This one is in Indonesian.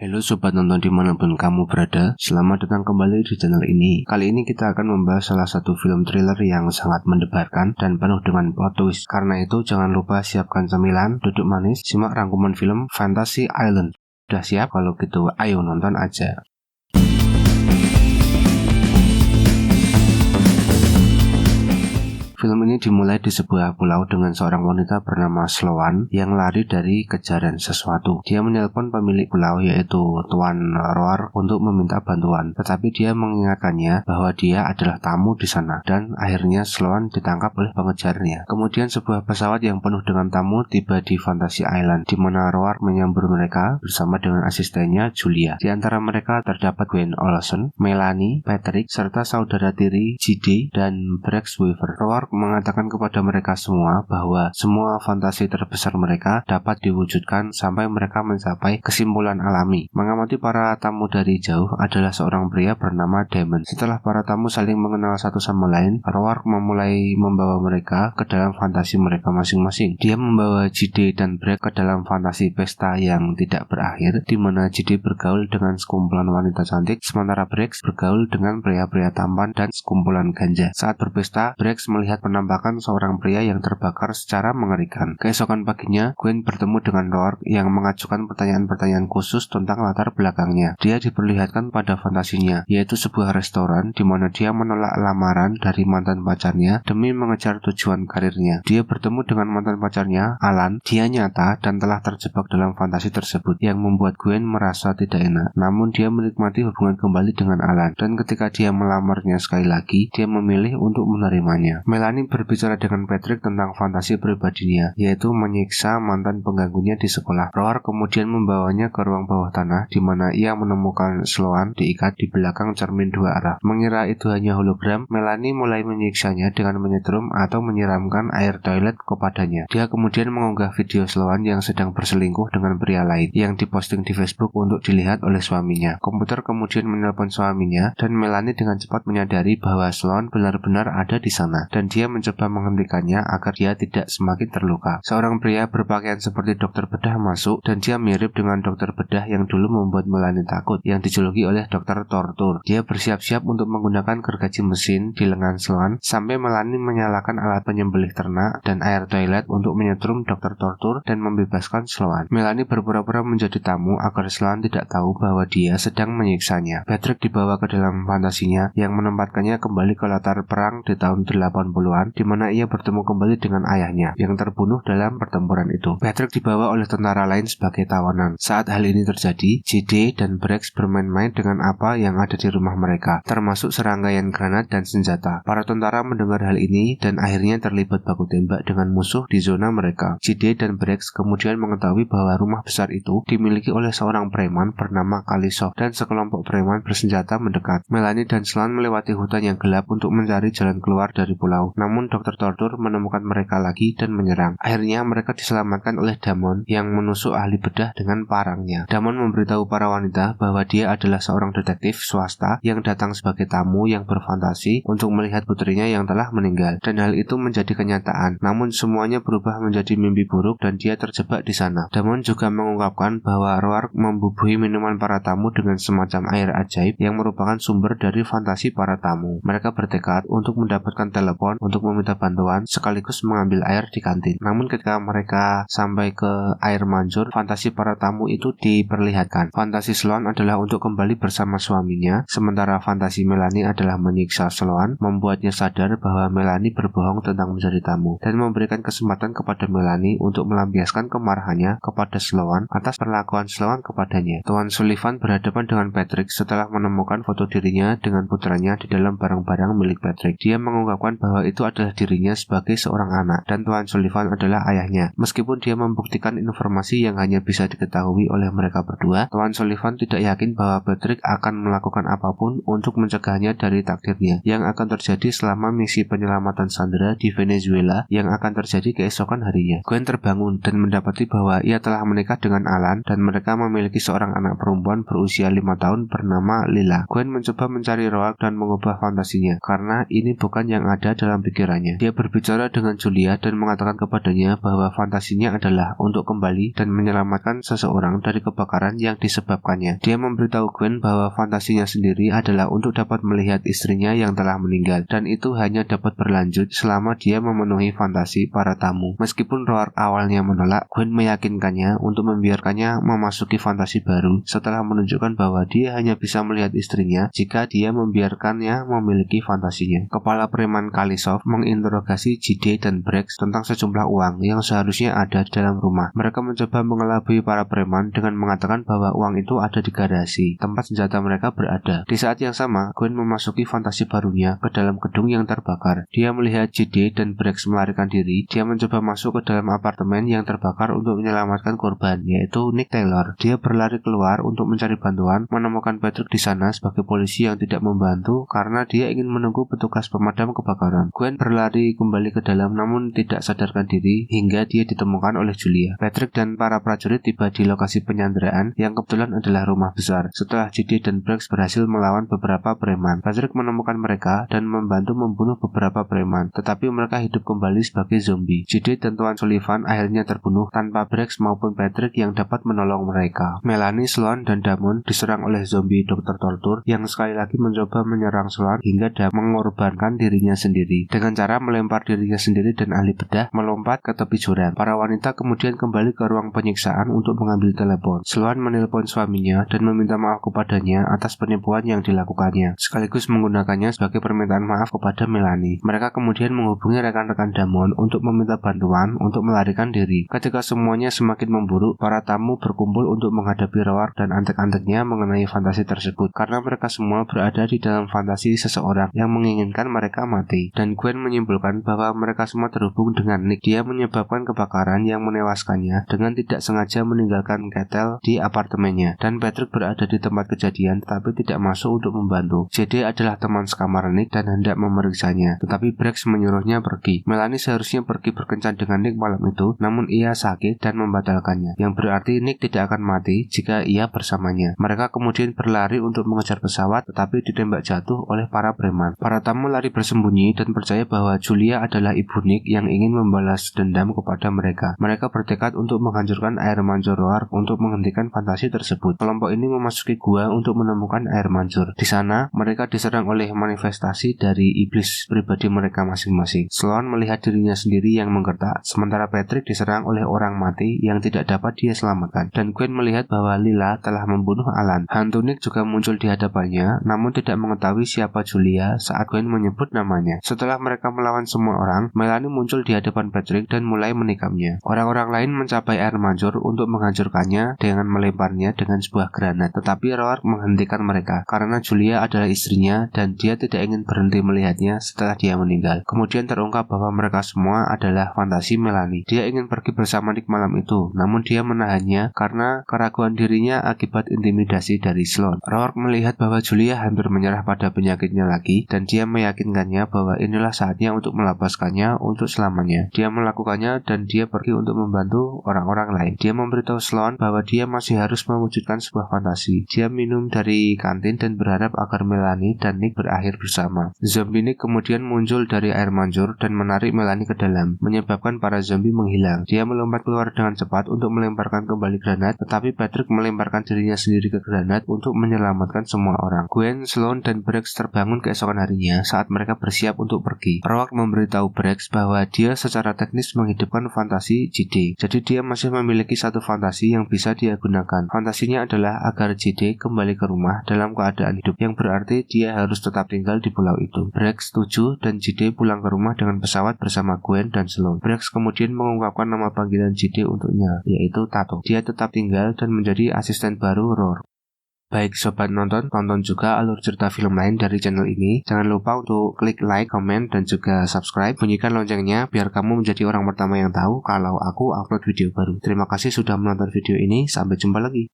Halo sobat nonton dimanapun kamu berada, selamat datang kembali di channel ini. Kali ini kita akan membahas salah satu film thriller yang sangat mendebarkan dan penuh dengan plot twist. Karena itu jangan lupa siapkan cemilan, duduk manis, simak rangkuman film Fantasy Island. Udah siap? Kalau gitu ayo nonton aja. Film ini dimulai di sebuah pulau dengan seorang wanita bernama Sloan yang lari dari kejaran sesuatu. Dia menelpon pemilik pulau yaitu Tuan Roar untuk meminta bantuan, tetapi dia mengingatkannya bahwa dia adalah tamu di sana dan akhirnya Sloan ditangkap oleh pengejarnya. Kemudian sebuah pesawat yang penuh dengan tamu tiba di Fantasy Island di mana Roar menyambut mereka bersama dengan asistennya Julia. Di antara mereka terdapat Gwen Olsen, Melanie, Patrick, serta saudara tiri JD dan Brex Weaver. Roar mengatakan kepada mereka semua bahwa semua fantasi terbesar mereka dapat diwujudkan sampai mereka mencapai kesimpulan alami. Mengamati para tamu dari jauh adalah seorang pria bernama Damon. Setelah para tamu saling mengenal satu sama lain, Roar memulai membawa mereka ke dalam fantasi mereka masing-masing. Dia membawa JD dan Brex ke dalam fantasi pesta yang tidak berakhir, di mana JD bergaul dengan sekumpulan wanita cantik, sementara Brex bergaul dengan pria-pria tampan dan sekumpulan ganja. Saat berpesta, Brex melihat penampakan seorang pria yang terbakar secara mengerikan. Keesokan paginya, Gwen bertemu dengan Roar yang mengajukan pertanyaan-pertanyaan khusus tentang latar belakangnya. Dia diperlihatkan pada fantasinya, yaitu sebuah restoran di mana dia menolak lamaran dari mantan pacarnya demi mengejar tujuan karirnya. Dia bertemu dengan mantan pacarnya, Alan. Dia nyata dan telah terjebak dalam fantasi tersebut, yang membuat Gwen merasa tidak enak. Namun dia menikmati hubungan kembali dengan Alan, dan ketika dia melamarnya sekali lagi, dia memilih untuk menerimanya. Melanie berbicara dengan Patrick tentang fantasi pribadinya, yaitu menyiksa mantan pengganggunya di sekolah. Roar kemudian membawanya ke ruang bawah tanah di mana ia menemukan Sloan diikat di belakang cermin dua arah. Mengira itu hanya hologram, Melanie mulai menyiksanya dengan menyetrum atau menyiramkan air toilet kepadanya. Dia kemudian mengunggah video Sloan yang sedang berselingkuh dengan pria lain yang diposting di Facebook untuk dilihat oleh suaminya. Komputer kemudian menelpon suaminya dan Melanie dengan cepat menyadari bahwa Sloan benar-benar ada di sana dan dia mencoba menghentikannya agar dia tidak semakin terluka. Seorang pria berpakaian seperti dokter bedah masuk dan dia mirip dengan dokter bedah yang dulu membuat Melanie takut, yang dijuluki oleh dokter tortur. Dia bersiap-siap untuk menggunakan gergaji mesin di lengan Sloan sampai Melanie menyalakan alat penyembelih ternak dan air toilet untuk menyetrum dokter tortur dan membebaskan Sloan. Melanie berpura-pura menjadi tamu agar Sloan tidak tahu bahwa dia sedang menyiksanya. Patrick dibawa ke dalam fantasinya yang menempatkannya kembali ke latar perang di tahun 80-an di mana ia bertemu kembali dengan ayahnya yang terbunuh dalam pertempuran itu. Patrick dibawa oleh tentara lain sebagai tawanan. Saat hal ini terjadi, JD dan Brex bermain-main dengan apa yang ada di rumah mereka, termasuk serangkaian granat dan senjata. Para tentara mendengar hal ini dan akhirnya terlibat baku tembak dengan musuh di zona mereka. JD dan Brex kemudian mengetahui bahwa rumah besar itu dimiliki oleh seorang preman bernama Kalisov dan sekelompok preman bersenjata mendekat. Melanie dan Sloan melewati hutan yang gelap untuk mencari jalan keluar dari pulau. Namun dokter tortur menemukan mereka lagi dan menyerang. Akhirnya mereka diselamatkan oleh Damon yang menusuk ahli bedah dengan parangnya. Damon memberitahu para wanita bahwa dia adalah seorang detektif swasta yang datang sebagai tamu yang berfantasi untuk melihat putrinya yang telah meninggal. Dan hal itu menjadi kenyataan. Namun semuanya berubah menjadi mimpi buruk dan dia terjebak di sana. Damon juga mengungkapkan bahwa Roar membubuhi minuman para tamu dengan semacam air ajaib yang merupakan sumber dari fantasi para tamu. Mereka bertekad untuk mendapatkan telepon untuk meminta bantuan sekaligus mengambil air di kantin. Namun ketika mereka sampai ke air mancur, fantasi para tamu itu diperlihatkan. Fantasi Sloan adalah untuk kembali bersama suaminya, sementara fantasi Melanie adalah menyiksa Sloan, membuatnya sadar bahwa Melanie berbohong tentang menjadi tamu, dan memberikan kesempatan kepada Melanie untuk melampiaskan kemarahannya kepada Sloan atas perlakuan Sloan kepadanya. Tuan Sullivan berhadapan dengan Patrick setelah menemukan foto dirinya dengan putranya di dalam barang-barang milik Patrick. Dia mengungkapkan bahwa itu adalah dirinya sebagai seorang anak dan Tuan Sullivan adalah ayahnya. Meskipun dia membuktikan informasi yang hanya bisa diketahui oleh mereka berdua, Tuan Sullivan tidak yakin bahwa Patrick akan melakukan apapun untuk mencegahnya dari takdirnya yang akan terjadi selama misi penyelamatan Sandra di Venezuela yang akan terjadi keesokan harinya. Gwen terbangun dan mendapati bahwa ia telah menikah dengan Alan dan mereka memiliki seorang anak perempuan berusia 5 tahun bernama Lila. Gwen mencoba mencari Roar dan mengubah fantasinya karena ini bukan yang ada dalam dalam pikirannya. Dia berbicara dengan Julia dan mengatakan kepadanya bahwa fantasinya adalah untuk kembali dan menyelamatkan seseorang dari kebakaran yang disebabkannya. Dia memberitahu Gwen bahwa fantasinya sendiri adalah untuk dapat melihat istrinya yang telah meninggal, dan itu hanya dapat berlanjut selama dia memenuhi fantasi para tamu. Meskipun Roark awalnya menolak, Gwen meyakinkannya untuk membiarkannya memasuki fantasi baru setelah menunjukkan bahwa dia hanya bisa melihat istrinya jika dia membiarkannya memiliki fantasinya. Kepala preman Kalisov menginterogasi JD dan Brex tentang sejumlah uang yang seharusnya ada di dalam rumah. Mereka mencoba mengelabui para preman dengan mengatakan bahwa uang itu ada di garasi, tempat senjata mereka berada. Di saat yang sama, Gwen memasuki fantasi barunya ke dalam gedung yang terbakar. Dia melihat JD dan Brex melarikan diri. Dia mencoba masuk ke dalam apartemen yang terbakar untuk menyelamatkan korban, yaitu Nick Taylor. Dia berlari keluar untuk mencari bantuan, menemukan Patrick di sana sebagai polisi yang tidak membantu karena dia ingin menunggu petugas pemadam kebakaran. Gwen berlari kembali ke dalam namun tidak sadarkan diri hingga dia ditemukan oleh Julia. Patrick dan para prajurit tiba di lokasi penyanderaan yang kebetulan adalah rumah besar. Setelah JD dan Brex berhasil melawan beberapa preman, Patrick menemukan mereka dan membantu membunuh beberapa preman, tetapi mereka hidup kembali sebagai zombie. JD dan Tuan Sullivan akhirnya terbunuh tanpa Brex maupun Patrick yang dapat menolong mereka. Melanie, Sloan, dan Damon diserang oleh zombie Dr. Tortur yang sekali lagi mencoba menyerang Sloan hingga mengorbankan dirinya sendiri dengan cara melempar dirinya sendiri dan ahli bedah melompat ke tepi jurang. Para wanita kemudian kembali ke ruang penyiksaan untuk mengambil telepon. Sloan menelpon suaminya dan meminta maaf kepadanya atas penipuan yang dilakukannya, sekaligus menggunakannya sebagai permintaan maaf kepada Melanie. Mereka kemudian menghubungi rekan-rekan Damon untuk meminta bantuan untuk melarikan diri. Ketika semuanya semakin memburuk, para tamu berkumpul untuk menghadapi Roark dan antek-anteknya mengenai fantasi tersebut, karena mereka semua berada di dalam fantasi seseorang yang menginginkan mereka mati. Dan Gwen menyimpulkan bahwa mereka semua terhubung dengan Nick. Dia menyebabkan kebakaran yang menewaskannya dengan tidak sengaja meninggalkan ketel di apartemennya, dan Patrick berada di tempat kejadian tetapi tidak masuk untuk membantu. JD adalah teman sekamar Nick dan hendak memeriksanya, tetapi Brex menyuruhnya pergi. Melanie seharusnya pergi berkencan dengan Nick malam itu, namun ia sakit dan membatalkannya, yang berarti Nick tidak akan mati jika ia bersamanya. Mereka kemudian berlari untuk mengejar pesawat tetapi ditembak jatuh oleh para preman. Para tamu lari bersembunyi dan percaya bahwa Julia adalah ibu Nick yang ingin membalas dendam kepada mereka. Mereka bertekad untuk menghancurkan air mancur Roark untuk menghentikan fantasi tersebut. Kelompok ini memasuki gua untuk menemukan air mancur. Di sana, mereka diserang oleh manifestasi dari iblis pribadi mereka masing-masing. Sloan melihat dirinya sendiri yang menggertak, sementara Patrick diserang oleh orang mati yang tidak dapat dia selamatkan. Dan Gwen melihat bahwa Lila telah membunuh Alan. Hantu Nick juga muncul di hadapannya, namun tidak mengetahui siapa Julia saat Gwen menyebut namanya. Setelah mereka melawan semua orang, Melanie muncul di hadapan Patrick dan mulai menikamnya. Orang-orang lain mencapai air mancur untuk menghancurkannya dengan melemparnya dengan sebuah granat, tetapi Roark menghentikan mereka karena Julia adalah istrinya dan dia tidak ingin berhenti melihatnya setelah dia meninggal. Kemudian terungkap bahwa mereka semua adalah fantasi Melanie. Dia ingin pergi bersama Nick malam itu, namun dia menahannya karena keraguan dirinya akibat intimidasi dari Sloan. Roark melihat bahwa Julia hampir menyerah pada penyakitnya lagi dan dia meyakinkannya bahwa inilah saatnya untuk melepaskannya untuk selamanya. Dia melakukannya dan dia pergi untuk membantu orang-orang lain. Dia memberitahu Sloan bahwa dia masih harus mewujudkan sebuah fantasi. Dia minum dari kantin dan berharap agar Melanie dan Nick berakhir bersama. Zombie Nick kemudian muncul dari air mancur dan menarik Melanie ke dalam, menyebabkan para zombie menghilang. Dia melompat keluar dengan cepat untuk melemparkan kembali granat, tetapi Patrick melemparkan dirinya sendiri ke granat untuk menyelamatkan semua orang. Gwen, Sloan, dan Brex terbangun keesokan harinya saat mereka bersiap untuk pergi. Roark memberitahu Brex bahwa dia secara teknis menghidupkan fantasi JD. Jadi dia masih memiliki satu fantasi yang bisa dia gunakan. Fantasinya adalah agar JD kembali ke rumah dalam keadaan hidup, yang berarti dia harus tetap tinggal di pulau itu. Brex setuju dan JD pulang ke rumah dengan pesawat bersama Gwen dan Sloan. Brex kemudian mengungkapkan nama panggilan JD untuknya, yaitu Tato. Dia tetap tinggal dan menjadi asisten baru Roark. Baik sobat nonton, tonton juga alur cerita film lain dari channel ini. Jangan lupa untuk klik like, komen, dan juga subscribe. Bunyikan loncengnya biar kamu menjadi orang pertama yang tahu kalau aku upload video baru. Terima kasih sudah menonton video ini, sampai jumpa lagi.